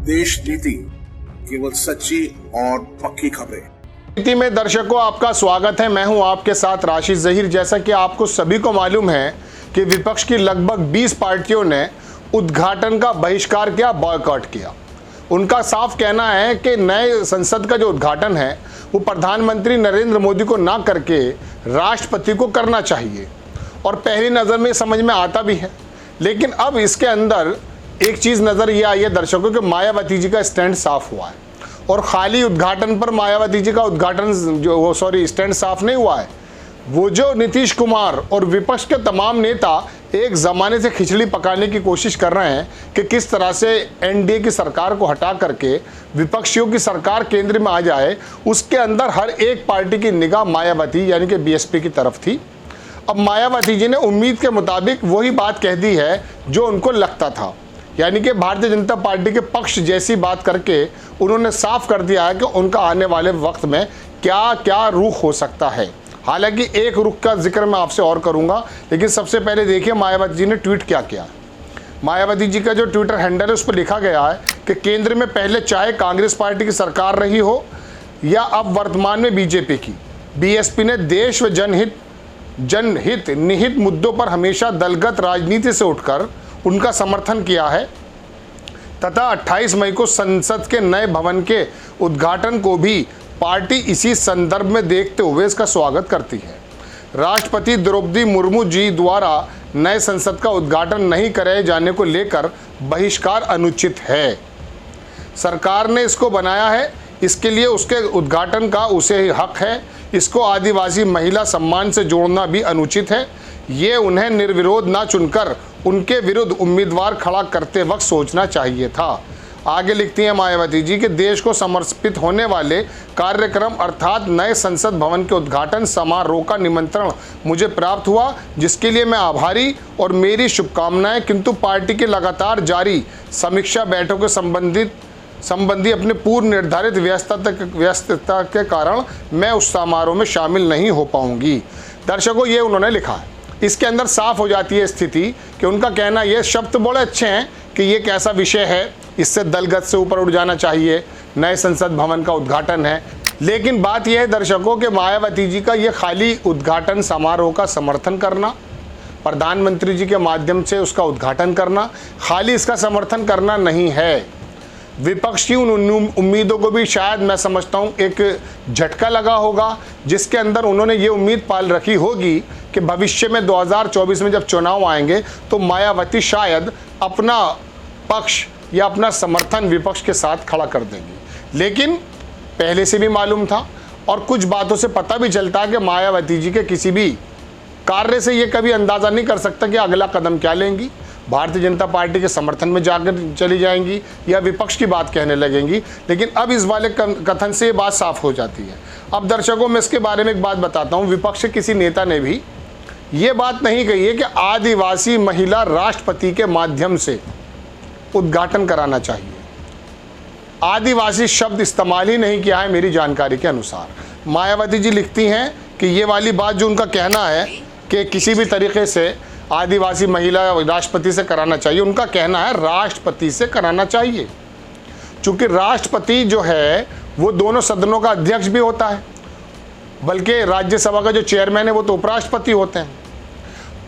देश नीति केवल सच्ची और पक्की खबरें। नीति में दर्शकों आपका स्वागत है। मैं हूं आपके साथ राशिद जहीर। जैसा कि आपको सभी को मालूम है कि विपक्ष की लगभग 20 पार्टियों ने उद्घाटन का बहिष्कार किया, बॉयकॉट किया। उनका साफ कहना है कि नए संसद का जो उद्घाटन है वो प्रधानमंत्री नरेंद्र मोदी को ना करके राष्ट्रपति को करना चाहिए, और पहली नज़र में समझ में आता भी है। लेकिन अब इसके अंदर एक चीज़ नज़र ये आई है दर्शकों कि मायावती जी का स्टैंड साफ हुआ है, और खाली उद्घाटन पर मायावती जी का स्टैंड साफ नहीं हुआ है। वो जो नीतीश कुमार और विपक्ष के तमाम नेता एक ज़माने से खिचड़ी पकाने की कोशिश कर रहे हैं कि किस तरह से एनडीए की सरकार को हटा करके विपक्षियों की सरकार केंद्र में आ जाए, उसके अंदर हर एक पार्टी की निगाह मायावती यानी कि बीएसपी की तरफ थी। अब मायावती जी ने उम्मीद के मुताबिक वही बात कह दी है जो उनको लगता था, यानी कि भारतीय जनता पार्टी के पक्ष जैसी बात करके उन्होंने साफ कर दिया है कि उनका आने वाले वक्त में क्या क्या रुख हो सकता है। हालांकि एक रुख का जिक्र मैं आपसे और करूंगा, लेकिन सबसे पहले देखिए मायावती जी ने ट्वीट क्या किया। मायावती जी का जो ट्विटर हैंडल है उस पर लिखा गया है कि केंद्र में पहले चाहे कांग्रेस पार्टी की सरकार रही हो या अब वर्तमान में बीजेपी की, बीएसपी ने देश व जनहित निहित मुद्दों पर हमेशा दलगत राजनीति से उठकर उनका समर्थन किया है तथा 28 मई को संसद के नए भवन के उद्घाटन को भी पार्टी इसी संदर्भ में देखते हुए इसका स्वागत करती है। राष्ट्रपति द्रौपदी मुर्मू जी द्वारा नए संसद का उद्घाटन नहीं कराए जाने को लेकर बहिष्कार अनुचित है। सरकार ने इसको बनाया है, इसके लिए उसके उद्घाटन का उसे हक है। इसको आदिवासी महिला सम्मान से जोड़ना भी अनुचित है। ये उन्हें निर्विरोध ना चुनकर उनके विरुद्ध उम्मीदवार खड़ा करते वक्त सोचना चाहिए था। आगे लिखती हैं मायावती जी कि देश को समर्पित होने वाले कार्यक्रम अर्थात नए संसद भवन के उद्घाटन समारोह का निमंत्रण मुझे प्राप्त हुआ, जिसके लिए मैं आभारी और मेरी शुभकामनाएं, किंतु पार्टी की लगातार जारी समीक्षा बैठकों संबंधी अपने पूर्व निर्धारित व्यस्तता के कारण मैं उस समारोह में शामिल नहीं हो पाऊंगी। दर्शकों, ये उन्होंने लिखा है। इसके अंदर साफ हो जाती है स्थिति कि उनका कहना, ये शब्द बड़े अच्छे हैं कि ये कैसा विषय है, इससे दलगत से ऊपर उठ जाना चाहिए, नए संसद भवन का उद्घाटन है। लेकिन बात यह है दर्शकों कि मायावती जी का ये खाली उद्घाटन समारोह का समर्थन करना, प्रधानमंत्री जी के माध्यम से उसका उद्घाटन करना, खाली इसका समर्थन करना नहीं है। विपक्ष की उन उम्मीदों को भी शायद मैं समझता हूँ एक झटका लगा होगा, जिसके अंदर उन्होंने ये उम्मीद पाल रखी होगी कि भविष्य में 2024 में जब चुनाव आएंगे तो मायावती शायद अपना पक्ष या अपना समर्थन विपक्ष के साथ खड़ा कर देंगी। लेकिन पहले से भी मालूम था और कुछ बातों से पता भी चलता है कि मायावती जी के किसी भी कार्य से ये कभी अंदाज़ा नहीं कर सकता कि अगला कदम क्या लेंगी। भारतीय जनता पार्टी के समर्थन में जाकर चली जाएंगी या विपक्ष की बात कहने लगेंगी। लेकिन अब इस वाले कथन से ये बात साफ हो जाती है। अब दर्शकों, मैं इसके बारे में एक बात बताता हूँ। विपक्ष के किसी नेता ने भी ये बात नहीं कही है कि आदिवासी महिला राष्ट्रपति के माध्यम से उद्घाटन कराना चाहिए। आदिवासी शब्द इस्तेमाल ही नहीं किया है मेरी जानकारी के अनुसार। मायावती जी लिखती हैं कि ये वाली बात जो उनका कहना है कि किसी भी तरीके से आदिवासी महिला राष्ट्रपति से कराना चाहिए, उनका कहना है राष्ट्रपति से कराना चाहिए, क्योंकि राष्ट्रपति जो है वो दोनों सदनों का अध्यक्ष भी होता है, बल्कि राज्यसभा का जो चेयरमैन है वो तो उपराष्ट्रपति होते हैं।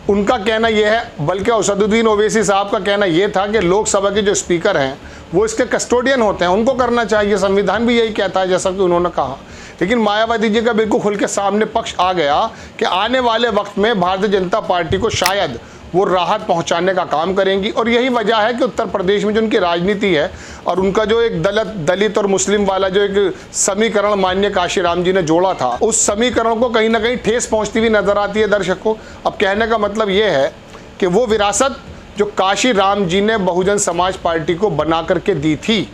उनका कहना यह है, बल्कि असदुद्दीन ओवैसी साहब का कहना यह था कि लोकसभा के जो स्पीकर हैं वो इसके कस्टोडियन होते हैं, उनको करना चाहिए। संविधान भी यही कहता है जैसा कि उन्होंने कहा। लेकिन मायावती जी का बिल्कुल खुल के सामने पक्ष आ गया कि आने वाले वक्त में भारतीय जनता पार्टी को शायद वो राहत पहुंचाने का काम करेंगी, और यही वजह है कि उत्तर प्रदेश में जो उनकी राजनीति है और उनका जो एक दलित और मुस्लिम वाला जो एक समीकरण माननीय काशीराम जी ने जोड़ा था, उस समीकरण को कहीं ना कहीं ठेस पहुंचती हुई नजर आती है दर्शकों। अब कहने का मतलब ये है कि वो विरासत जो काशीराम जी ने बहुजन समाज पार्टी को बना करके दी थी,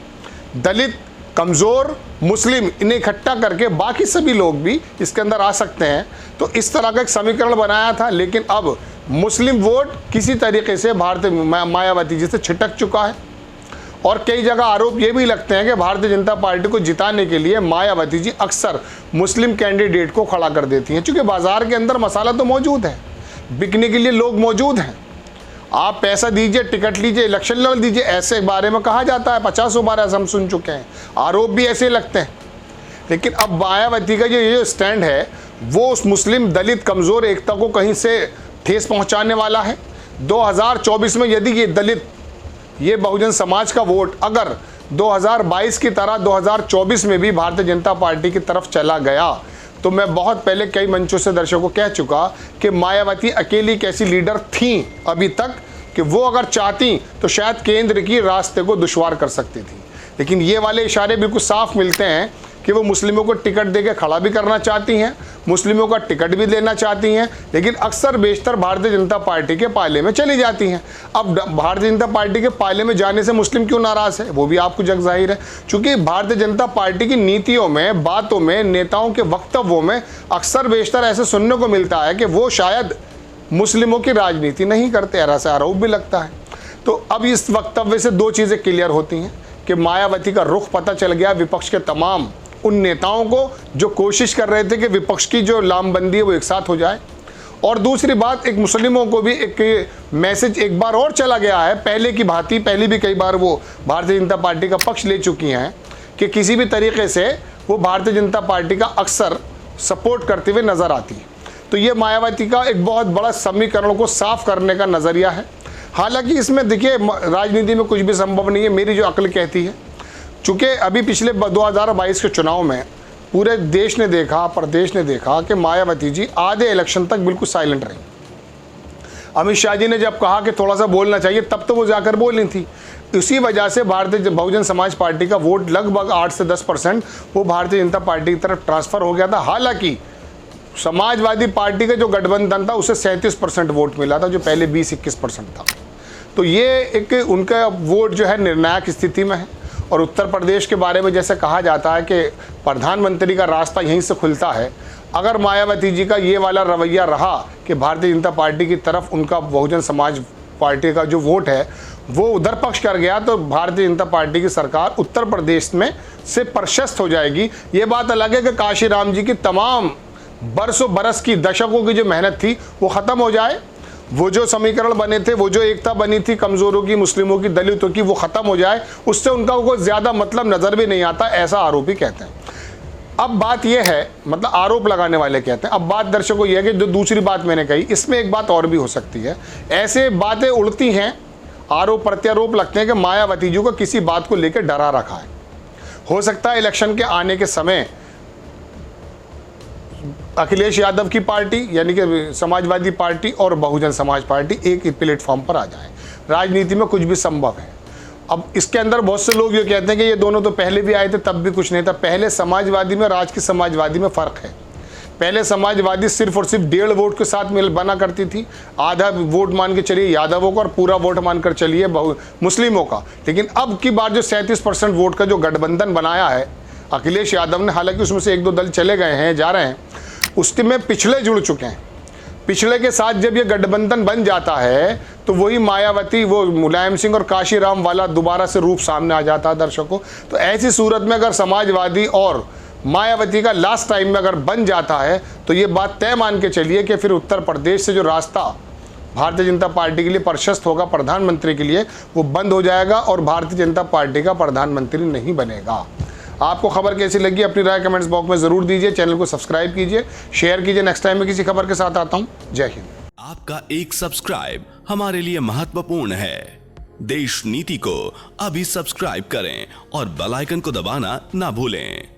दलित, कमज़ोर, मुस्लिम, इन्हें इकट्ठा करके बाकी सभी लोग भी इसके अंदर आ सकते हैं, तो इस तरह का एक समीकरण बनाया था। लेकिन अब मुस्लिम वोट किसी तरीके से भारतीय मायावती जी से छिटक चुका है, और कई जगह आरोप ये भी लगते हैं कि भारतीय जनता पार्टी को जिताने के लिए मायावती जी अक्सर मुस्लिम कैंडिडेट को खड़ा कर देती हैं, क्योंकि बाजार के अंदर मसाला तो मौजूद है, बिकने के लिए लोग मौजूद हैं। आप पैसा दीजिए, टिकट लीजिए, इलेक्शन लड़ दीजिए, ऐसे बारे में कहा जाता है। 50 बार ऐसा हम सुन चुके हैं, आरोप भी ऐसे लगते हैं। लेकिन अब मायावती का जो स्टैंड है वो उस मुस्लिम दलित कमज़ोर एकता को कहीं से ठेस पहुंचाने वाला है। 2024 में यदि ये दलित, ये बहुजन समाज का वोट अगर 2022 की तरह 2024 में भी भारतीय जनता पार्टी की तरफ चला गया, तो मैं बहुत पहले कई मंचों से दर्शकों को कह चुका कि मायावती अकेली एक ऐसी लीडर थी अभी तक कि वो अगर चाहती तो शायद केंद्र की रास्ते को दुश्वार कर सकती थी। लेकिन ये वाले इशारे बिल्कुल साफ मिलते हैं कि वो मुस्लिमों को टिकट देके खड़ा भी करना चाहती हैं, मुस्लिमों का टिकट भी लेना चाहती हैं, लेकिन अक्सर बेशतर भारतीय जनता पार्टी के पाले में चली जाती हैं। अब भारतीय जनता पार्टी के पाले में जाने से मुस्लिम क्यों नाराज़ है, वो भी आपको जग जाहिर है। चूँकि भारतीय जनता पार्टी की नीतियों में, बातों में, नेताओं के वक्तव्यों में अक्सर बेशतर ऐसे सुनने को मिलता है कि वो शायद मुस्लिमों की राजनीति नहीं करते, ऐसा आरोप भी लगता है। तो अब इस वक्तव्य से दो चीज़ें क्लियर होती हैं कि मायावती का रुख पता चल गया विपक्ष के तमाम उन नेताओं को जो कोशिश कर रहे थे कि विपक्ष की जो लामबंदी है वो एक साथ हो जाए। और दूसरी बात, एक मुस्लिमों को भी एक मैसेज एक बार और चला गया है, पहले की भांति, पहले भी कई बार वो भारतीय जनता पार्टी का पक्ष ले चुकी हैं कि किसी भी तरीके से वो भारतीय जनता पार्टी का अक्सर सपोर्ट करते हुए नज़र आती है। तो ये मायावती का एक बहुत बड़ा समीकरण को साफ करने का नज़रिया है। हालांकि इसमें देखिए, राजनीति में कुछ भी संभव नहीं है, मेरी जो अक्ल कहती है। चूँकि अभी पिछले 2022 के चुनाव में पूरे देश ने देखा, प्रदेश ने देखा कि मायावती जी आधे इलेक्शन तक बिल्कुल साइलेंट रही। अमित शाह जी ने जब कहा कि थोड़ा सा बोलना चाहिए, तब तो वो जाकर बोली थी। इसी वजह से भारतीय बहुजन समाज पार्टी का वोट लगभग 8 से 10% वो भारतीय जनता पार्टी की तरफ ट्रांसफ़र हो गया था। हालांकि समाजवादी पार्टी का जो गठबंधन था उसे 37% वोट मिला था, जो पहले 20-21% था। तो ये एक उनका वोट जो है निर्णायक स्थिति में है। और उत्तर प्रदेश के बारे में जैसे कहा जाता है कि प्रधानमंत्री का रास्ता यहीं से खुलता है, अगर मायावती जी का ये वाला रवैया रहा कि भारतीय जनता पार्टी की तरफ उनका बहुजन समाज पार्टी का जो वोट है वो उधर पक्ष कर गया, तो भारतीय जनता पार्टी की सरकार उत्तर प्रदेश में से प्रशस्त हो जाएगी। ये बात अलग है कि काशीराम जी की तमाम बरसों बरस की, दशकों की जो मेहनत थी वो ख़त्म हो जाए, वो जो समीकरण बने थे, वो जो एकता बनी थी कमज़ोरों की, मुस्लिमों की, दलितों की, वो ख़त्म हो जाए, उससे उनका कोई ज़्यादा मतलब नज़र भी नहीं आता, ऐसा आरोपी कहते हैं। अब बात यह है, मतलब आरोप लगाने वाले कहते हैं। अब बात दर्शकों ये है कि जो दूसरी बात मैंने कही, इसमें एक बात और भी हो सकती है। ऐसे बातें उड़ती हैं, आरोप प्रत्यारोप लगते हैं कि मायावती जी को किसी बात को लेकर डरा रखा है। हो सकता है इलेक्शन के आने के समय अखिलेश यादव की पार्टी यानी कि समाजवादी पार्टी और बहुजन समाज पार्टी एक ही प्लेटफॉर्म पर आ जाए। राजनीति में कुछ भी संभव है। अब इसके अंदर बहुत से लोग ये कहते हैं कि ये दोनों तो पहले भी आए थे, तब भी कुछ नहीं था। पहले समाजवादी में और आज की समाजवादी में फ़र्क है। पहले समाजवादी सिर्फ और सिर्फ 1.5 वोट के साथ मिल बना करती थी, आधा वोट मान के चलिए यादवों का और पूरा वोट मानकर चलिए मुस्लिमों का। लेकिन अब की बार जो 37% वोट का जो गठबंधन बनाया है अखिलेश यादव ने, हालांकि उसमें से 1-2 दल चले गए हैं, जा रहे हैं, उसमें पिछले जुड़ चुके हैं। पिछले के साथ जब ये गठबंधन बन जाता है तो वही मायावती, वो मुलायम सिंह और काशीराम वाला दोबारा से रूप सामने आ जाता है दर्शकों। तो ऐसी सूरत में अगर समाजवादी और मायावती का लास्ट टाइम में अगर बन जाता है तो ये बात तय मान के चलिए कि फिर उत्तर प्रदेश से जो रास्ता भारतीय जनता पार्टी के लिए प्रशस्त होगा प्रधानमंत्री के लिए, वो बंद हो जाएगा और भारतीय जनता पार्टी का प्रधानमंत्री नहीं बनेगा। आपको खबर कैसी लगी अपनी राय कमेंट्स बॉक्स में ज़रूर दीजिए। चैनल को सब्सक्राइब कीजिए, शेयर कीजिए। नेक्स्ट टाइम में किसी खबर के साथ आता हूं। जय हिंद। आपका एक सब्सक्राइब हमारे लिए महत्वपूर्ण है। देश नीति को अभी सब्सक्राइब करें और बेल आइकन को दबाना ना भूलें।